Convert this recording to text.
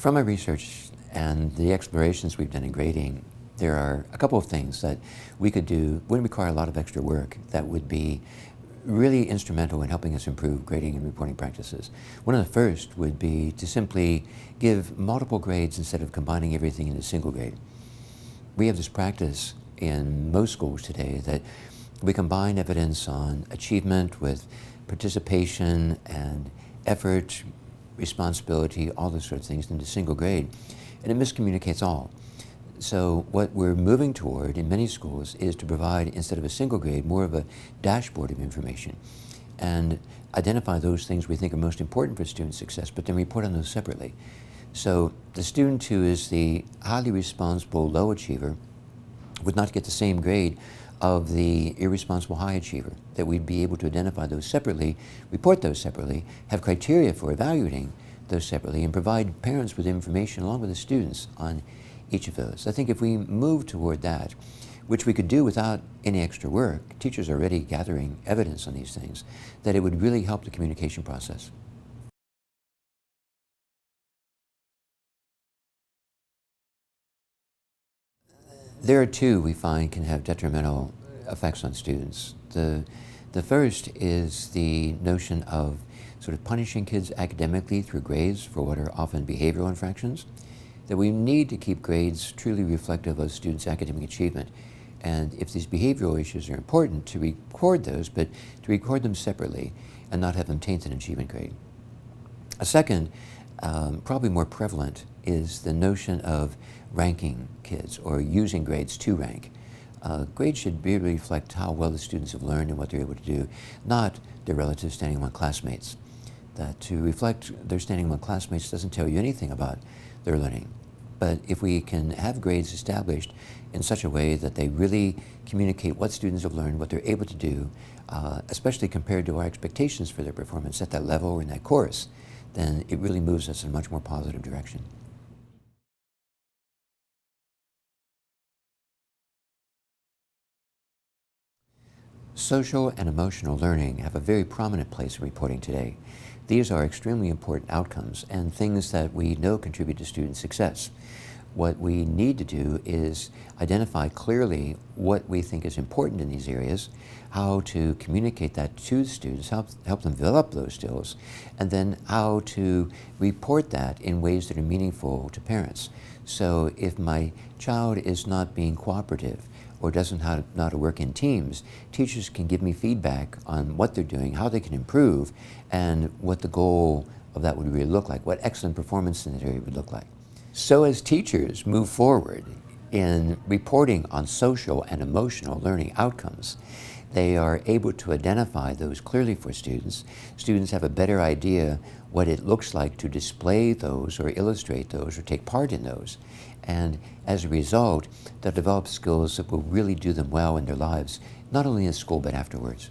From my research and the explorations we've done in grading, there are a couple of things that we could do, wouldn't require a lot of extra work, that would be really instrumental in helping us improve grading and reporting practices. One of the first would be to simply give multiple grades instead of combining everything in a single grade. We have this practice in most schools today that we combine evidence on achievement with participation and effort, responsibility, all those sort of things into a single grade, and it miscommunicates all. So what we're moving toward in many schools is to provide, instead of a single grade, more of a dashboard of information and identify those things we think are most important for student success, but then report on those separately. So the student who is the highly responsible low achiever would not get the same grade of the irresponsible high achiever, that we'd be able to identify those separately, report those separately, have criteria for evaluating those separately, and provide parents with information along with the students on each of those. I think if we move toward that, which we could do without any extra work, teachers are already gathering evidence on these things, that it would really help the communication process. There are two we find can have detrimental effects on students. The first is the notion of sort of punishing kids academically through grades for what are often behavioral infractions, that we need to keep grades truly reflective of students' academic achievement. And if these behavioral issues are important, to record those, but to record them separately and not have them taint an achievement grade. A second, probably more prevalent, is the notion of ranking kids or using grades to rank. Grades should really reflect how well the students have learned and what they're able to do, not their relative standing among classmates. That to reflect their standing among classmates doesn't tell you anything about their learning. But if we can have grades established in such a way that they really communicate what students have learned, what they're able to do, especially compared to our expectations for their performance at that level or in that course, then it really moves us in a much more positive direction. Social and emotional learning have a very prominent place in reporting today. These are extremely important outcomes and things that we know contribute to student success. What we need to do is identify clearly what we think is important in these areas, how to communicate that to the students, help them develop those skills, and then how to report that in ways that are meaningful to parents. So if my child is not being cooperative or doesn't know how to work in teams, teachers can give me feedback on what they're doing, how they can improve, and what the goal of that would really look like, what excellent performance in that area would look like. So as teachers move forward in reporting on social and emotional learning outcomes, they are able to identify those clearly for students. Students have a better idea what it looks like to display those or illustrate those or take part in those. And as a result, they'll develop skills that will really do them well in their lives, not only in school but afterwards.